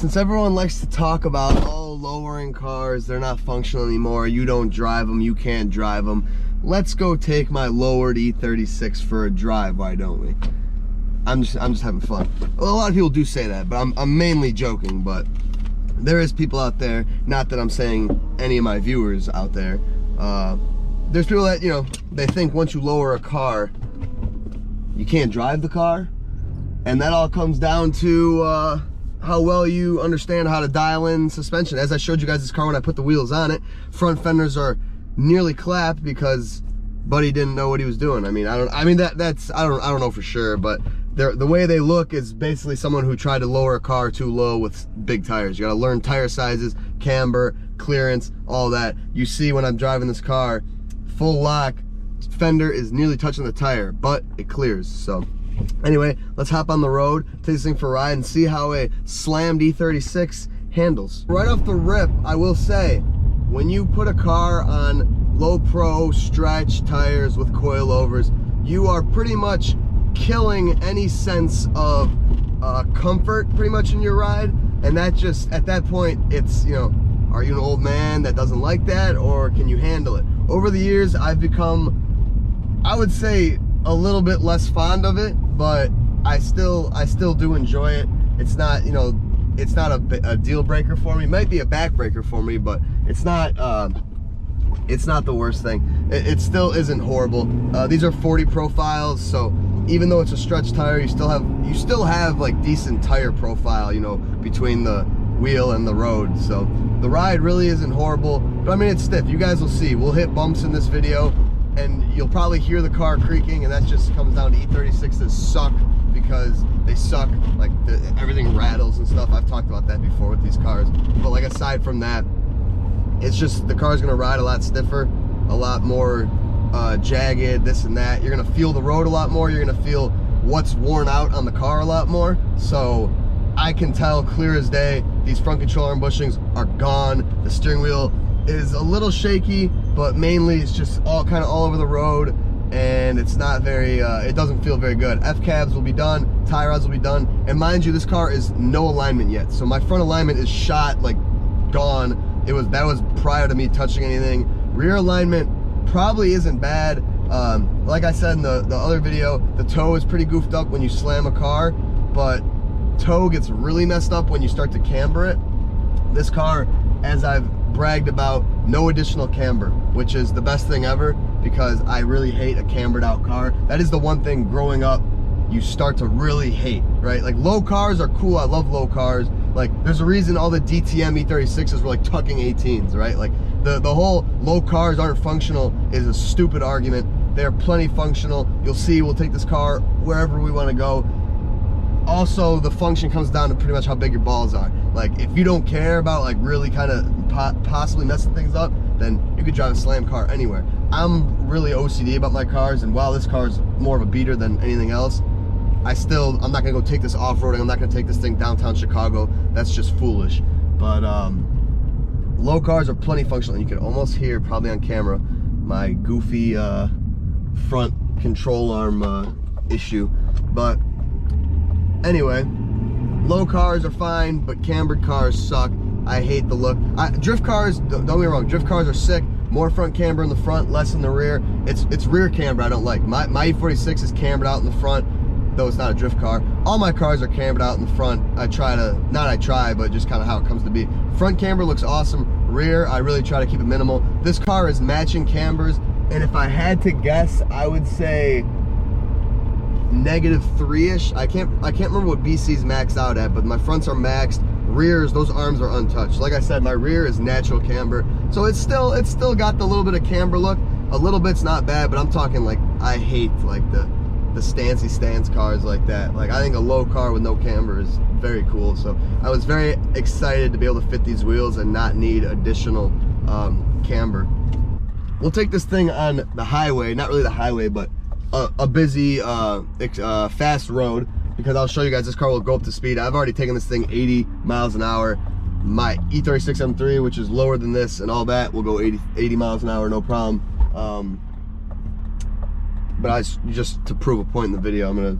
Since everyone likes to talk about, oh, lowering cars, they're not functional anymore, you don't drive them, you can't drive them, let's go take my lowered E36 for a drive, why don't we? I'm just having fun. Well, a lot of people do say that, but I'm mainly joking. But there is people out there, not that I'm saying any of my viewers out there, there's people that, you know, they think once you lower a car, you can't drive the car, and that all comes down to how well you understand how to dial in suspension. As I showed you guys this car when I put the wheels on it, front fenders are nearly clapped because Buddy didn't know what he was doing. I don't know for sure, but the way they look is basically someone who tried to lower a car too low with big tires. You gotta learn tire sizes, camber, clearance, all that. You see when I'm driving this car, full lock, fender is nearly touching the tire, but it clears. So anyway, let's hop on the road, take this thing for a ride, and see how a slammed E36 handles. Right off the rip, I will say, when you put a car on low pro stretch tires with coilovers, you are pretty much killing any sense of comfort pretty much in your ride. And that just, at that point, it's, you know, are you an old man that doesn't like that, or can you handle it? Over the years, I've become, I would say, a little bit less fond of it, but I still do enjoy it. It's not, you know, it's not a deal breaker for me. It might be a backbreaker for me, but it's not the worst thing. It still isn't horrible. These are 40 profiles, so even though it's a stretch tire, you still have like decent tire profile, you know, between the wheel and the road. So the ride really isn't horrible, but I mean, it's stiff. You guys will see. We'll hit bumps in this video, and you'll probably hear the car creaking, and that just comes down to E36s suck, because they suck. Like everything rattles and stuff. I've talked about that before with these cars. But like, aside from that, it's just the car's gonna ride a lot stiffer, a lot more jagged, this and that. You're gonna feel the road a lot more. You're gonna feel what's worn out on the car a lot more. So I can tell clear as day, these front control arm bushings are gone. The steering wheel is a little shaky, but mainly it's just kind of all over the road, and it's not very, it doesn't feel very good. F-cabs will be done, tie rods will be done, and mind you, this car is no alignment yet. So my front alignment is shot, like gone. That was prior to me touching anything. Rear alignment probably isn't bad. Like I said in the other video, the toe is pretty goofed up when you slam a car, but toe gets really messed up when you start to camber it. This car, as I've bragged about, no additional camber, which is the best thing ever, because I really hate a cambered out car. That is the one thing growing up you start to really hate, right? Like, low cars are cool. I love low cars. Like, there's a reason all the DTM E36s were like tucking 18s, right? Like, the whole low cars aren't functional is a stupid argument. They're plenty functional. You'll see, we'll take this car wherever we want to go. Also, the function comes down to pretty much how big your balls are. Like, if you don't care about like really kind of possibly messing things up, then you could drive a slam car anywhere. I'm really OCD about my cars, and while this car is more of a beater than anything else, I'm not gonna go take this off-roading. I'm not gonna take this thing downtown Chicago. That's just foolish. But low cars are plenty functional. You can almost hear, probably on camera, my goofy front control arm issue. But anyway, low cars are fine, but cambered cars suck. I hate the look. Drift cars, don't get me wrong, drift cars are sick. More front camber in the front, less in the rear. It's rear camber I don't like. My E46 is cambered out in the front, though it's not a drift car. All my cars are cambered out in the front. but just kind of how it comes to be. Front camber looks awesome. Rear, I really try to keep it minimal. This car is matching cambers, and if I had to guess, I would say -3-ish. I can't remember what BC's maxed out at, but my fronts are maxed. Rears, those arms are untouched. Like I said, my rear is natural camber, so it's still got the little bit of camber look. A little bit's not bad, but I'm talking like, I hate like the stancy stance cars like that. Like, I think a low car with no camber is very cool. So I was very excited to be able to fit these wheels and not need additional camber. We'll take this thing on the highway, not really the highway, but a busy fast road, because I'll show you guys this car will go up to speed. I've already taken this thing 80 miles an hour. My E36 M3, which is lower than this and all that, will go 80 miles an hour, no problem. But just to prove a point in the video, I'm gonna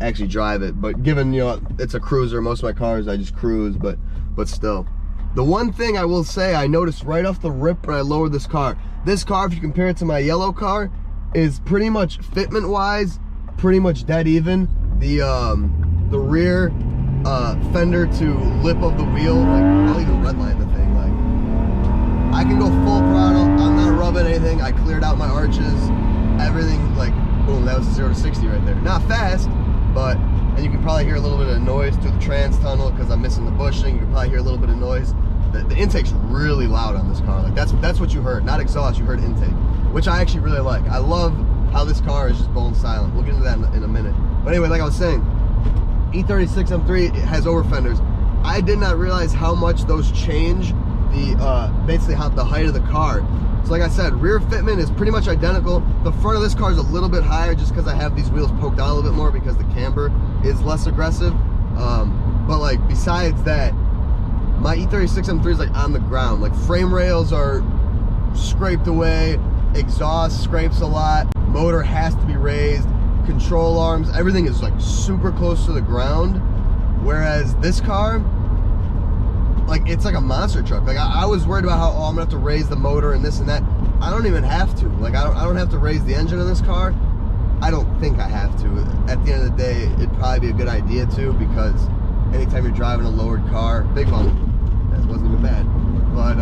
actually drive it. But given, you know, it's a cruiser, most of my cars I just cruise, but but still. The one thing I will say I noticed right off the rip when I lowered this car, if you compare it to my yellow car, is pretty much fitment wise, pretty much dead even. The rear fender to lip of the wheel, like I'll even redline the thing. Like I can go full throttle. I'm not rubbing anything. I cleared out my arches, everything. Like boom, that was a 0 to 60 right there. Not fast, but and you can probably hear a little bit of noise through the trans tunnel because I'm missing the bushing. You can probably hear a little bit of noise. The intake's really loud on this car. Like that's what you heard, not exhaust. You heard intake, which I actually really like. I love how this car is just bone silent. We'll get into that in a minute. But anyway, like I was saying, E36 M3 has over fenders. I did not realize how much those change the basically how the height of the car. So like I said, rear fitment is pretty much identical. The front of this car is a little bit higher just because I have these wheels poked out a little bit more because the camber is less aggressive. But like besides that, my E36 M3 is like on the ground. Like frame rails are scraped away, exhaust scrapes a lot, motor has to be raised, control arms, everything is like super close to the ground. Whereas this car, like it's like a monster truck. Like I was worried about how I'm gonna have to raise the motor and this and that. I don't even have to. Like I don't have to raise the engine in this car. I don't think I have to. At the end of the day, it'd probably be a good idea to, because anytime you're driving a lowered car, big bump, that wasn't even bad. But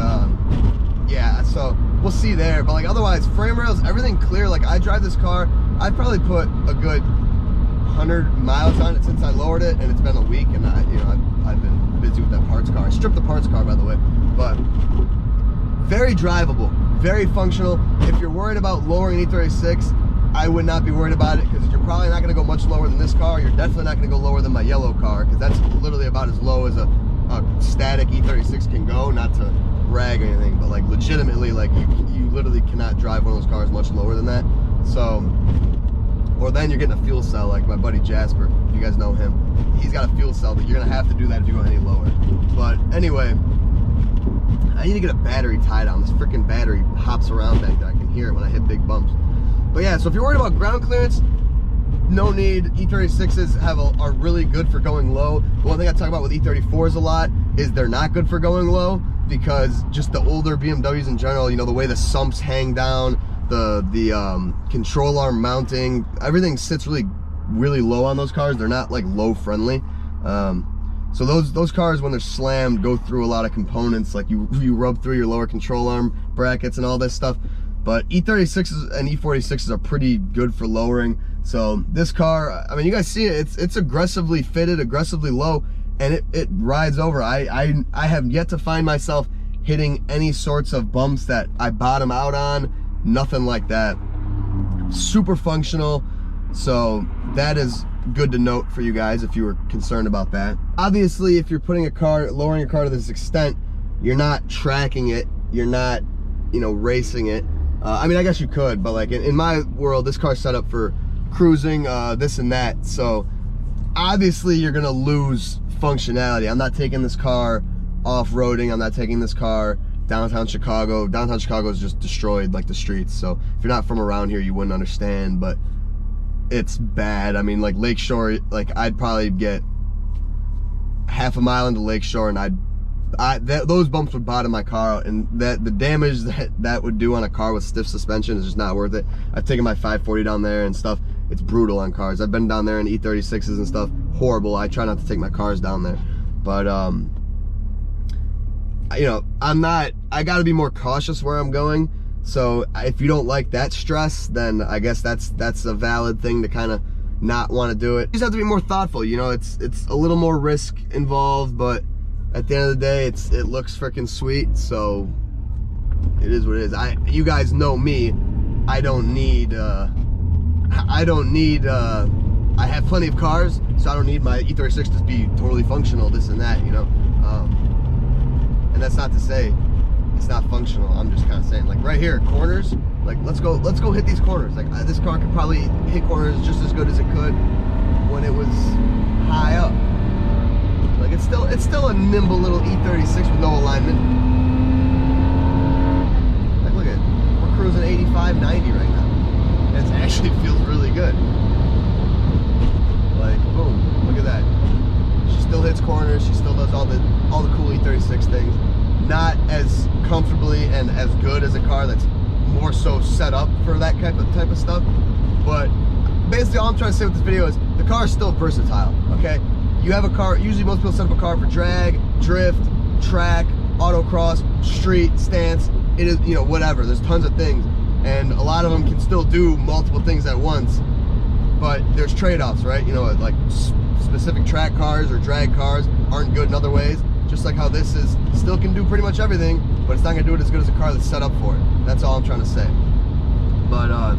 yeah, so we'll see there. But like otherwise, frame rails, everything clear. Like I drive this car, I've probably put a good 100 miles on it since I lowered it, and it's been a week, and I've been busy with that parts car. I stripped the parts car, by the way, but very drivable, very functional. If you're worried about lowering an E36, I would not be worried about it, because you're probably not going to go much lower than this car. You're definitely not going to go lower than my yellow car, because that's literally about as low as a static E36 can go. Not to brag or anything, but like legitimately, like you literally cannot drive one of those cars much lower than that. So, or then you're getting a fuel cell, like my buddy Jasper, if you guys know him. He's got a fuel cell, but you're gonna have to do that if you go any lower. But anyway, I need to get a battery tied on. This freaking battery hops around back there. I can hear it when I hit big bumps. But yeah, so if you're worried about ground clearance, no need. E36s are really good for going low. The one thing I talk about with E34s a lot is they're not good for going low, because just the older BMWs in general, you know, the way the sumps hang down, the control arm mounting, everything sits really low on those cars. They're not like low friendly. So those cars, when they're slammed, go through a lot of components. Like you rub through your lower control arm brackets and all this stuff. But E36s and E46s are pretty good for lowering. So this car, I mean, you guys see it, it's aggressively fitted, aggressively low, and it rides over. I have yet to find myself hitting any sorts of bumps that I bottom out on, nothing like that. Super functional. So that is good to note for you guys if you were concerned about that. Obviously, if you're lowering a car to this extent, you're not tracking it, you're not, racing it. I mean, I guess you could, but like in my world, this car's set up for cruising, this and that. So obviously you're gonna lose functionality. I'm not taking this car off-roading. I'm not taking this car downtown Chicago. Downtown Chicago is just destroyed, like the streets. So if you're not from around here, you wouldn't understand, but it's bad. I mean, like Lakeshore, like I'd probably get half a mile into Lakeshore and those bumps would bottom my car out, and the damage that would do on a car with stiff suspension is just not worth it. I've taken my 540 down there and stuff. It's brutal on cars. I've been down there in E36s and stuff. Horrible. I try not to take my cars down there, but I got to be more cautious where I'm going. So if you don't like that stress, then I guess that's a valid thing to kind of not want to do it. You just have to be more thoughtful. It's a little more risk involved, but at the end of the day, it looks freaking sweet, so it is what it is. You guys know me. I have plenty of cars, so I don't need my E36 to be totally functional, this and that, and that's not to say it's not functional. I'm just kind of saying, like right here, corners, like let's go hit these corners. Like this car could probably hit corners just as good as it could when it was high up. Like it's still a nimble little E36 with no alignment. Like look at it. We're cruising 85, 90 right now. It actually feels really good. Like boom, look at that. She's still hits corners. She still does all the cool E36 things. Not as comfortably and as good as a car that's more so set up for that type of stuff. But basically all I'm trying to say with this video is the car is still versatile, okay? You have a car, usually most people set up a car for drag, drift, track, autocross, street, stance. It is, you know, whatever. There's tons of things. And a lot of them can still do multiple things at once. But there's trade-offs, right? You know, like specific track cars or drag cars aren't good in other ways. Just like how this is, still can do pretty much everything, but it's not gonna do it as good as a car that's set up for it. That's all I'm trying to say. But I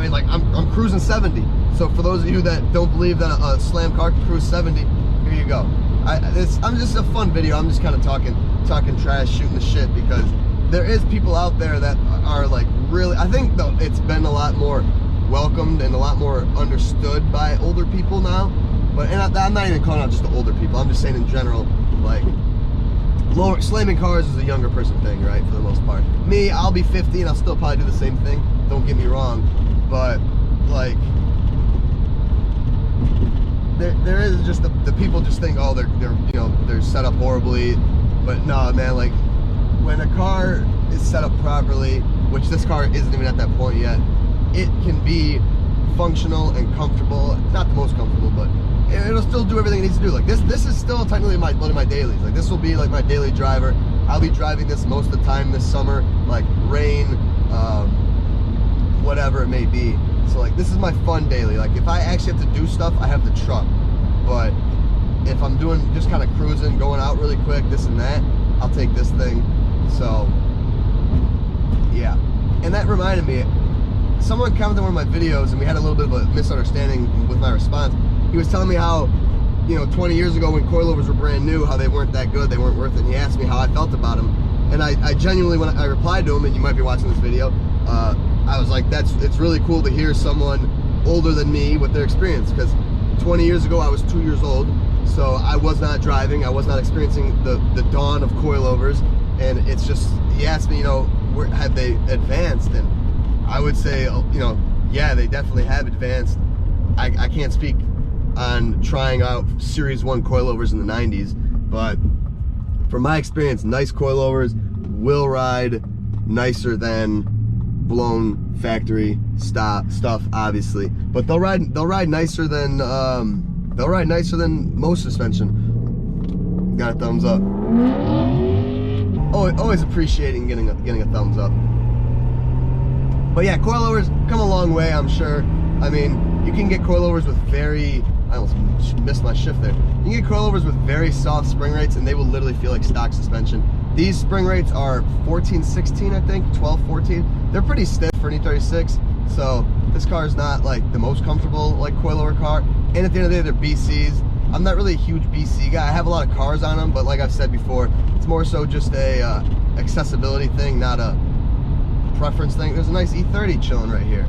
mean, like I'm cruising 70. So for those of you that don't believe that a slam car can cruise 70, here you go. I'm just a fun video. I'm just kind of talking trash, shooting the shit, because there is people out there that are like really. I think though it's been a lot more welcomed and a lot more understood by older people now. But I'm not even calling out just the older people. I'm just saying in general, like slamming cars is a younger person thing, right? For the most part. Me, I'll be 50 and I'll still probably do the same thing. Don't get me wrong, but like there is just the people just think, oh, they're you know, they're set up horribly. But no, man, like when a car is set up properly, which this car isn't even at that point yet, it can be functional and comfortable. Not the most comfortable, but it'll still do everything it needs to do. Like this is still technically one of my dailies. Like this will be like my daily driver. I'll be driving this most of the time this summer, like rain, whatever it may be. So like this is my fun daily. Like if I actually have to do stuff, I have the truck. But if I'm doing just kind of cruising, going out really quick, this and that, I'll take this thing. So yeah. And that reminded me, someone commented on one of my videos and we had a little bit of a misunderstanding with my response. He was telling me how, you know, 20 years ago when coilovers were brand new, how they weren't that good, they weren't worth it. And he asked me how I felt about them. And I genuinely, when I replied to him, and you might be watching this video, I was like, it's really cool to hear someone older than me with their experience, because 20 years ago I was 2 years old, so I was not driving, I was not experiencing the dawn of coilovers, and it's just, he asked me, you know, have they advanced? And I would say, you know, yeah, they definitely have advanced. I can't speak on trying out Series 1 coilovers in the 90s, but from my experience, nice coilovers will ride nicer than blown factory stuff, obviously, but they'll ride nicer than most suspension. Got a thumbs up. Oh, always appreciating getting a thumbs up. But yeah, coilovers come a long way, I'm sure. I mean, you can get coilovers with I almost missed my shift there. You can get coilovers with very soft spring rates and they will literally feel like stock suspension. These spring rates are 14, 16, I think, 12, 14. They're pretty stiff for an E36, so this car is not like the most comfortable like coilover car. And at the end of the day, they're BCs. I'm not really a huge BC guy. I have a lot of cars on them, but like I've said before, it's more so just a accessibility thing, not a preference thing. There's a nice E30 chilling right here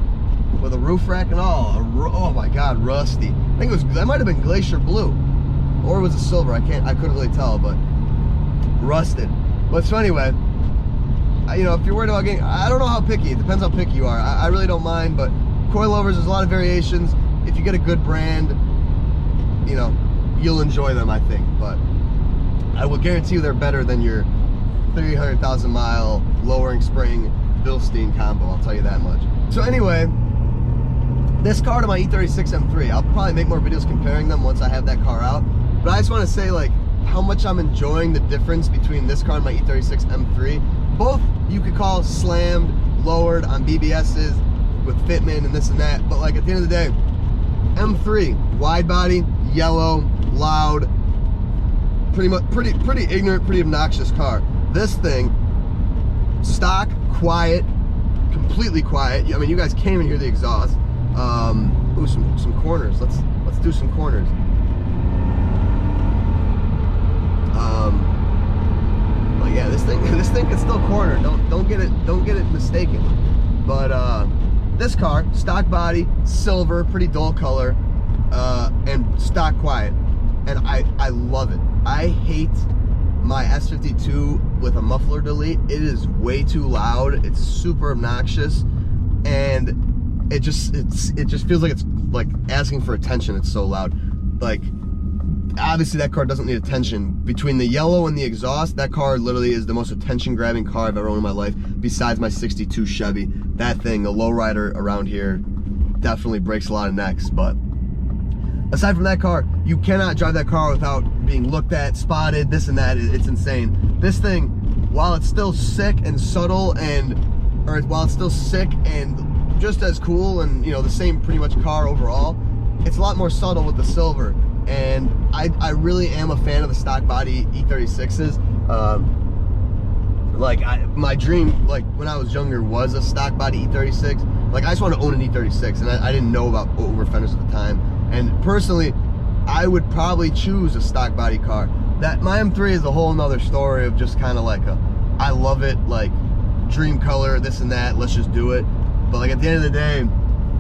with a roof rack and all. Oh my God, rusty. I think that might have been glacier blue, or it was a silver. I couldn't really tell, but rusted. But so anyway, you know, if you're worried about getting, I don't know how picky. It depends how picky you are. I really don't mind, but coilovers, there's a lot of variations. If you get a good brand, you know, you'll enjoy them, I think. But I will guarantee you they're better than your 300,000 mile lowering spring Bilstein combo. I'll tell you that much. So anyway, this car to my E36 M3, I'll probably make more videos comparing them once I have that car out. But I just want to say, like, how much I'm enjoying the difference between this car and my E36 M3. Both you could call slammed, lowered on BBSs with fitment and this and that. But like at the end of the day, M3, wide body, yellow, loud, pretty ignorant, pretty obnoxious car. This thing, stock, quiet, completely quiet. I mean, you guys can't even hear the exhaust. Ooh, some corners. Let's do some corners. But yeah, this thing can still corner. Don't get it mistaken. But this car, stock body, silver, pretty dull color, and stock quiet, and I love it. I hate my S52 with a muffler delete. It is way too loud. It's super obnoxious, and it just feels like it's like asking for attention. It's so loud. Like obviously that car doesn't need attention. Between the yellow and the exhaust, that car literally is the most attention grabbing car I've ever owned in my life, besides my 62 Chevy. That thing, the lowrider around here, definitely breaks a lot of necks. But aside from that car, you cannot drive that car without being looked at, spotted, this and that. It's insane. This thing, while it's still sick and subtle, while it's still sick and just as cool and, you know, the same pretty much car overall, it's a lot more subtle with the silver. And I really am a fan of the stock body E36s. My dream, like when I was younger, was a stock body E36. Like I just want to own an E36, and I didn't know about over fenders at the time. And personally, I would probably choose a stock body car. That my M3 is a whole nother story of just kind of like I love it, like dream color, this and that, let's just do it. But like at the end of the day,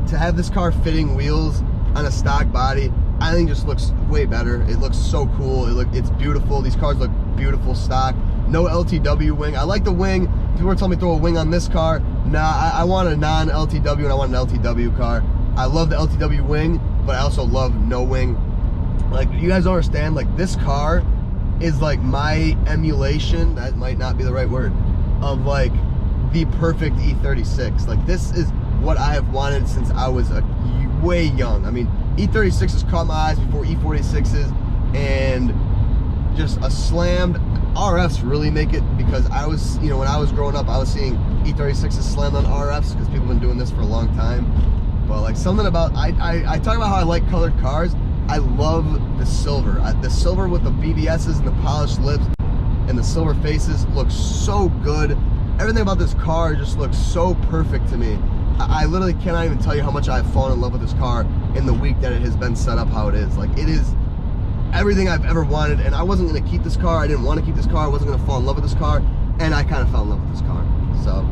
to have this car fitting wheels on a stock body, I think just looks way better. It looks so cool. It's beautiful. These cars look beautiful stock. No LTW wing. I like the wing. People were telling me throw a wing on this car. Nah, I want a non-LTW and I want an LTW car. I love the LTW wing, but I also love no wing. Like, you guys don't understand, like this car is like my emulation, that might not be the right word, of like the perfect E36. Like this is what I have wanted since I was way young. I mean, E36s caught my eyes before E46s, and just a slammed RFs really make it, because I was, you know, when I was growing up, I was seeing E36s slammed on RFs because people have been doing this for a long time. But like something about, I talk about how I like colored cars. I love the silver. The silver with the BBSs and the polished lips and the silver faces looks so good. Everything about this car just looks so perfect to me. I literally cannot even tell you how much I've fallen in love with this car in the week that it has been set up how it is. Like, it is everything I've ever wanted, and I wasn't gonna keep this car. I didn't want to keep this car. I wasn't gonna fall in love with this car, and I kind of fell in love with this car. So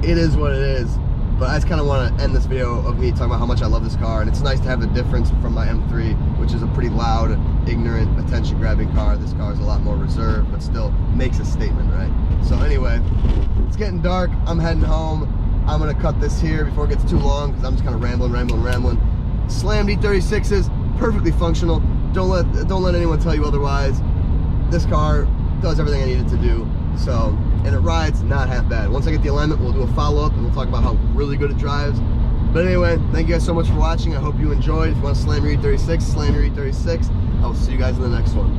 it is what it is. But I just kind of want to end this video of me talking about how much I love this car, and it's nice to have the difference from my M3, which is a pretty loud, ignorant, attention-grabbing car. This car is a lot more reserved, but still makes a statement, right? So anyway, it's getting dark. I'm heading home. I'm gonna cut this here before it gets too long, because I'm just kind of rambling. Slammed E36s, perfectly functional. Don't let anyone tell you otherwise. This car does everything I need it to do. So, and it rides not half bad. Once I get the alignment, we'll do a follow-up and we'll talk about how really good it drives. But anyway, thank you guys so much for watching. I hope you enjoyed. If you want to slam your E36, slam your E36. I will see you guys in the next one.